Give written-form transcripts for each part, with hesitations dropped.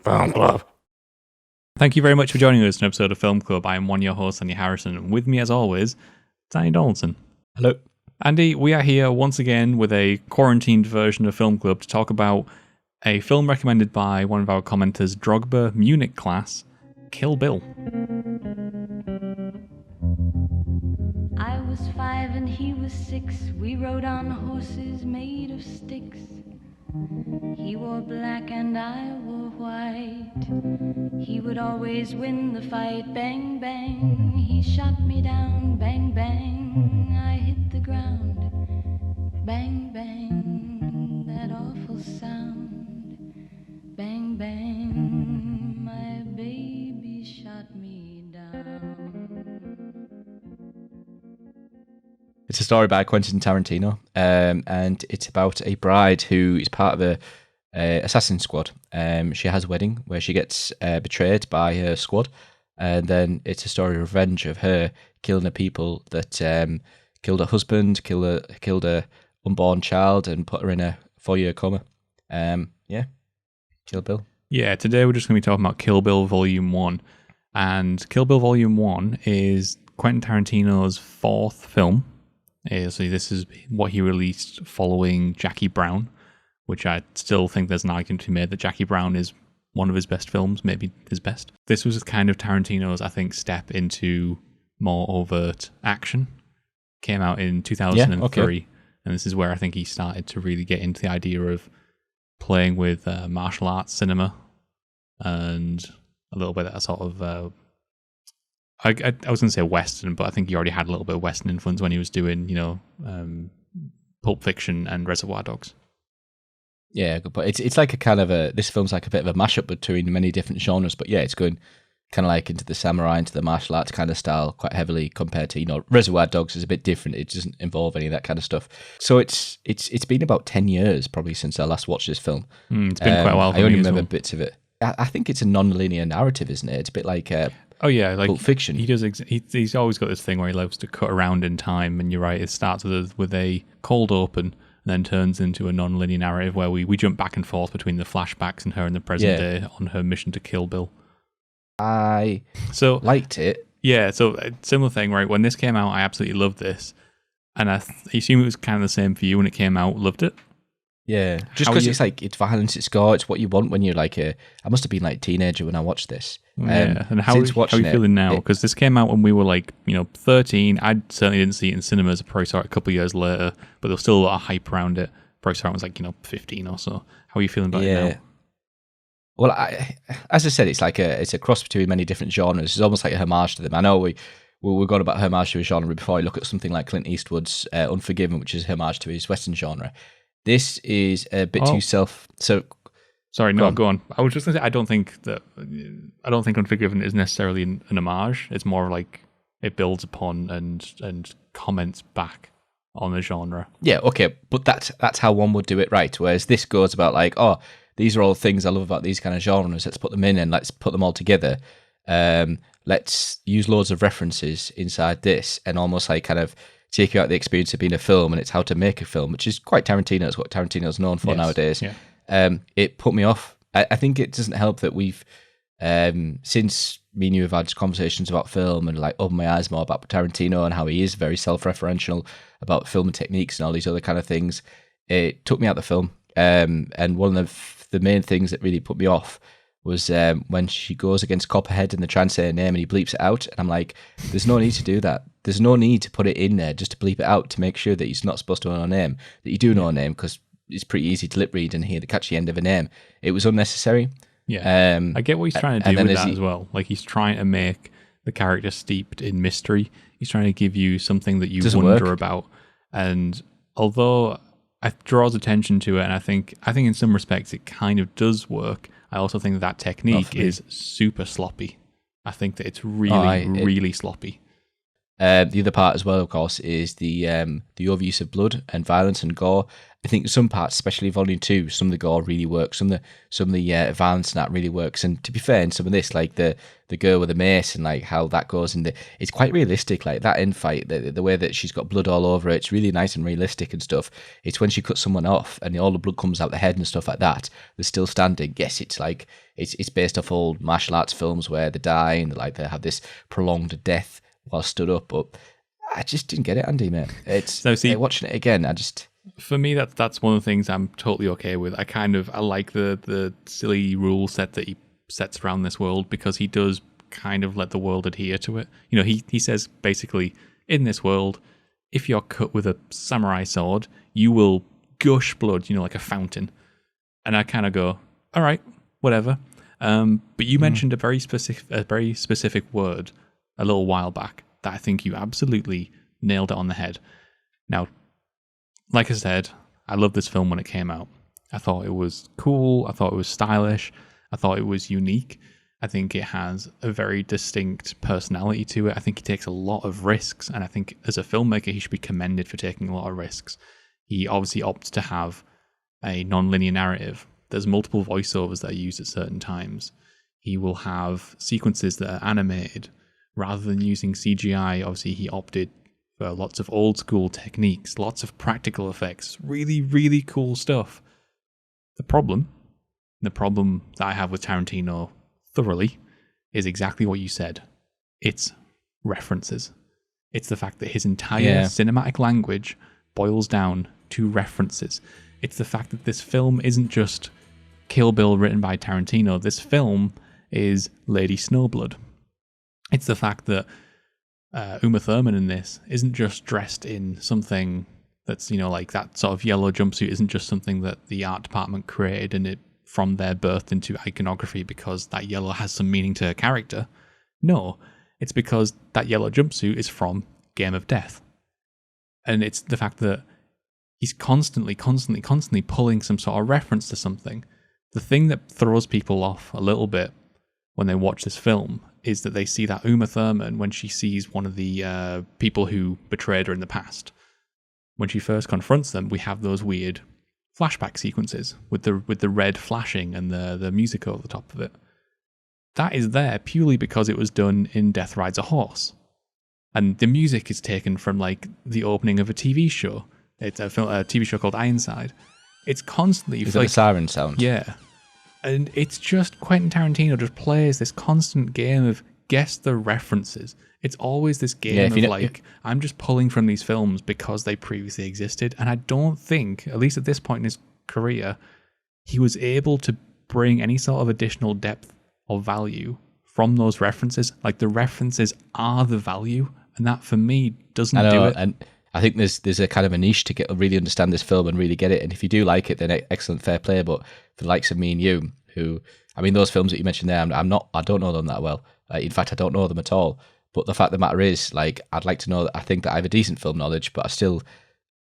Film Club. Thank you very much for joining us in an episode of Film Club. I am one of your hosts, Andy Harrison, and with me as always, Danny Donaldson. Hello. Andy, we are here once again with a quarantined version of Film Club to talk about a film recommended by one of our commenters, Drogba Munich class, Kill Bill. I was 5 and he was 6. We rode on horses made of sticks. He wore black and I wore white. He would always win the fight. Bang, bang, he shot me down. Bang, bang, I hit the ground. Bang, bang, that awful sound. Bang, bang, my baby shot me down. It's a story by Quentin Tarantino, and it's about a bride who is part of a assassin squad. She has a wedding where she gets betrayed by her squad, and then it's a story of revenge of her killing the people that killed her husband, killed her unborn child, and put her in a 4-year coma. Kill Bill. Yeah, today we're just going to be talking about Kill Bill Volume 1. And Kill Bill Volume 1 is Quentin Tarantino's 4th film. So this is what he released following Jackie Brown, which I still think there's an argument to be made that Jackie Brown is one of his best films, maybe his best. This was kind of Tarantino's, I think, step into more overt action. Came out in 2003, okay. And this is where I think he started to really get into the idea of playing with martial arts cinema and a little bit of that sort of... I was going to say Western, but I think he already had a little bit of Western influence when he was doing, Pulp Fiction and Reservoir Dogs. Yeah, but it's like a kind of this film's like a bit of a mashup between many different genres, but yeah, it's going kind of like into the samurai, into the martial arts kind of style quite heavily compared to, Reservoir Dogs is a bit different. It doesn't involve any of that kind of stuff. So it's been about 10 years probably since I last watched this film. It's been quite a while. I only remember bits of it. I think it's a non-linear narrative, isn't it? It's a bit like... Oh yeah, like Pulp Fiction. He does. He's always got this thing where he loves to cut around in time, and you're right. It starts with a cold open, and then turns into a non-linear narrative where we jump back and forth between the flashbacks and her in the present day on her mission to kill Bill. I liked it. Yeah, so similar thing, right? When this came out, I absolutely loved this, and I assume it was kind of the same for you when it came out. Loved it. Yeah, just because it's like it's violence, it's gore, it's what you want when you're like I must have been like a teenager when I watched this. Yeah, and how are you feeling now? Because this came out when we were like 13. I certainly didn't see it in cinemas. I probably saw it a couple of years later, but there was still a lot of hype around it. Probably saw it when I was 15 or so. How are you feeling about it now? Well, as I said, it's like it's a cross between many different genres. It's almost like a homage to them. I know we've got about homage to a genre before. You look at something like Clint Eastwood's Unforgiven, which is a homage to his Western genre. This is a bit too Sorry, no, go on. I was just going to say, I don't think Unforgiven is necessarily an homage. It's more like it builds upon and comments back on the genre. Yeah, okay, but that's how one would do it, right? Whereas this goes about like, these are all things I love about these kind of genres. Let's put them in and let's put them all together. Let's use loads of references inside this and almost like kind of take you out the experience of being a film, and it's how to make a film, which is quite Tarantino. It's what Tarantino's known for nowadays. Yeah. It put me off. I think it doesn't help that we've, since me and you have had conversations about film and like opened my eyes more about Tarantino and how he is very self-referential about film techniques and all these other kind of things. It took me out of the film. And one of the main things that really put me off was when she goes against Copperhead and they're trying to say her name and he bleeps it out. And I'm like, there's no need to do that. There's no need to put it in there just to bleep it out to make sure that he's not supposed to know her name, that you do know her name, because it's pretty easy to lip read and hear the catchy end of a name. It was unnecessary. Yeah, I get what he's trying to do with that as well. Like, he's trying to make the character steeped in mystery. He's trying to give you something that you wonder about. And although it draws attention to it, and I think in some respects it kind of does work, I also think that technique is super sloppy. I think that it's really sloppy. The other part as well, of course, is the overuse of blood and violence and gore. I think some parts, especially Volume 2, some of the gore really works. Some of the violence and that really works. And to be fair, in some of this, like the girl with the mace and like how that goes, and it's quite realistic. Like that end fight, the way that she's got blood all over it, it's really nice and realistic and stuff. It's when she cuts someone off and all the blood comes out the head and stuff like that. They're still standing. Yes, it's like it's based off old martial arts films where they die and like they have this prolonged death while stood up. But I just didn't get it, Andy, mate. It's watching it again. For me, that's one of the things I'm totally okay with. I like the silly rule set that he sets around this world, because he does kind of let the world adhere to it. You know, he says basically, in this world, if you're cut with a samurai sword, you will gush blood, you know, like a fountain. And I kind of go, all right, whatever. But you mentioned a very specific word a little while back that I think you absolutely nailed it on the head. Now, like I said, I loved this film when it came out. I thought it was cool. I thought it was stylish. I thought it was unique. I think it has a very distinct personality to it. I think he takes a lot of risks, and I think as a filmmaker, he should be commended for taking a lot of risks. He obviously opts to have a non-linear narrative. There's multiple voiceovers that are used at certain times. He will have sequences that are animated. Rather than using CGI, obviously he opted for lots of old school techniques, lots of practical effects, really, really cool stuff. The problem that I have with Tarantino thoroughly is exactly what you said. It's references. It's the fact that his entire cinematic language boils down to references. It's the fact that this film isn't just Kill Bill written by Tarantino. This film is Lady Snowblood. It's the fact that Uma Thurman in this isn't just dressed in something that's, you know, like that sort of yellow jumpsuit isn't just something that the art department created and it from their birth into iconography because that yellow has some meaning to her character. No, it's because that yellow jumpsuit is from Game of Death. And it's the fact that he's constantly pulling some sort of reference to something. The thing that throws people off a little bit when they watch this film is that they see that Uma Thurman, when she sees one of the people who betrayed her in the past, when she first confronts them, we have those weird flashback sequences with the red flashing and the music over the top of it. That is there purely because it was done in Death Rides a Horse. And the music is taken from like the opening of a TV show. It's a TV show called Ironside. It's constantly... Is like, it the siren sound? Yeah. And it's just Quentin Tarantino just plays this constant game of guess the references. It's always this game of I'm just pulling from these films because they previously existed. And I don't think, at least at this point in his career, he was able to bring any sort of additional depth or value from those references. Like the references are the value. And that for me doesn't do it. And I think there's a kind of a niche to really understand this film and really get it. And if you do like it, then excellent, fair play. But for the likes of me and you, who, I mean, those films that you mentioned there, I don't know them that well. In fact, I don't know them at all. But the fact of the matter is, like, I'd like to know that I think that I have a decent film knowledge, but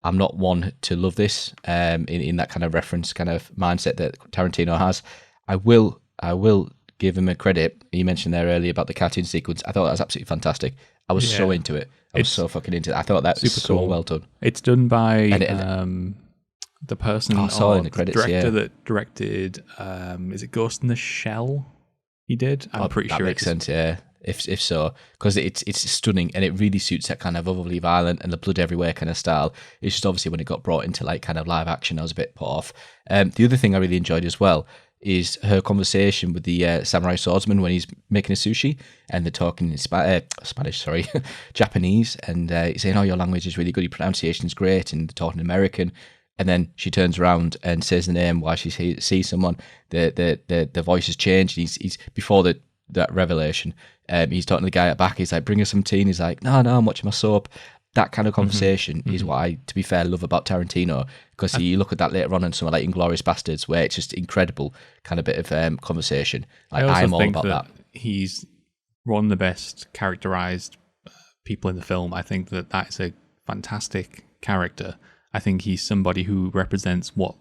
I'm not one to love this in that kind of reference kind of mindset that Tarantino has. I will give him a credit. You mentioned there earlier about the cartoon sequence. I thought that was absolutely fantastic. I was so into it. I was so fucking into it. I thought that was so cool. Well done. It's done by the person I saw in the credits, director that directed, is it Ghost in the Shell? He did? I'm pretty sure. That makes sense, yeah. If so, because it's stunning and it really suits that kind of overly violent and the blood everywhere kind of style. It's just obviously when it got brought into like kind of live action, I was a bit put off. The other thing I really enjoyed as well is her conversation with the samurai swordsman when he's making a sushi and they're talking in Spanish, Japanese, and he's saying, "Oh, your language is really good, your pronunciation's great," and they're talking American. And then she turns around and says the name while she sees someone. The voice has changed. He's before that revelation. He's talking to the guy at back. He's like, "Bring us some tea." And he's like, "No, I'm watching my soap." That kind of conversation is what I, to be fair, love about Tarantino, because you look at that later on in something like Inglourious Bastards, where it's just incredible kind of bit of conversation. Like, I'm all about that. He's one of the best characterized people in the film. I think that is a fantastic character. I think he's somebody who represents what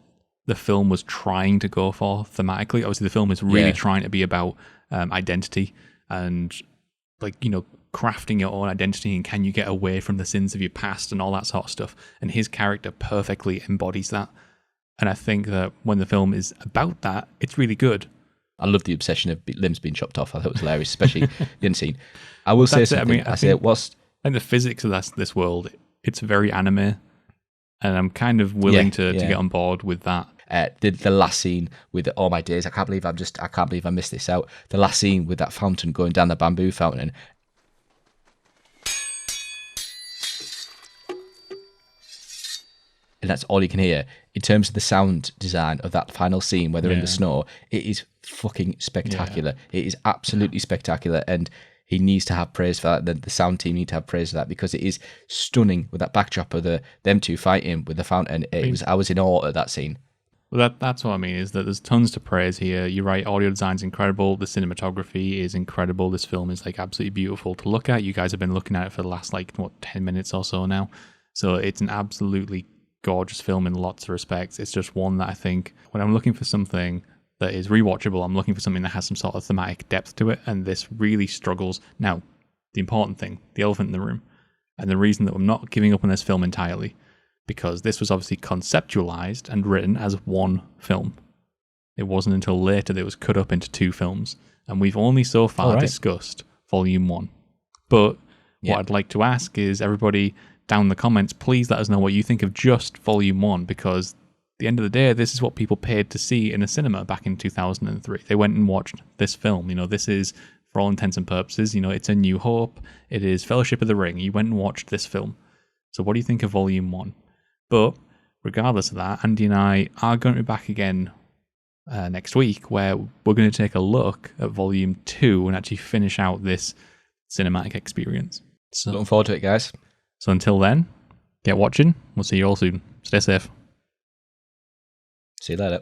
the film was trying to go for thematically. Obviously, the film is really trying to be about identity and, like, you know, crafting your own identity and can you get away from the sins of your past and all that sort of stuff. And his character perfectly embodies that. And I think that when the film is about that, it's really good. I love the obsession of limbs being chopped off. I thought it was hilarious, especially the end scene. I will say something. I think the physics of this world, it's very anime, and I'm kind of willing to get on board with that. The last scene with all my days, I can't believe I missed this out. The last scene with that fountain going down the bamboo fountain. And that's all you can hear. In terms of the sound design of that final scene, where they're in the snow, it is fucking spectacular. Yeah. It is absolutely spectacular, and he needs to have praise for that. The sound team need to have praise for that, because it is stunning with that backdrop of them two fighting with the fountain. I was in awe at that scene. Well, that's what I mean, is that there's tons to praise here. You're right, audio design's incredible. The cinematography is incredible. This film is like absolutely beautiful to look at. You guys have been looking at it for the last 10 minutes or so now. So it's an absolutely gorgeous film in lots of respects. It's just one that I think when I'm looking for something that is rewatchable, I'm looking for something that has some sort of thematic depth to it, and this really struggles. Now, the important thing, the elephant in the room, and the reason that I'm not giving up on this film entirely, because this was obviously conceptualized and written as one film. It wasn't until later that it was cut up into two films, and we've only so far discussed Volume 1. But what I'd like to ask is everybody down in the comments, please let us know what you think of just Volume 1, because at the end of the day, this is what people paid to see in a cinema back in 2003. They went and watched this film. This is, for all intents and purposes, it's A New Hope. It is Fellowship of the Ring. You went and watched this film. So what do you think of Volume 1? But regardless of that, Andy and I are going to be back again next week, where we're going to take a look at Volume 2 and actually finish out this cinematic experience. So, looking forward to it, guys. So until then, get watching. We'll see you all soon. Stay safe. See you later.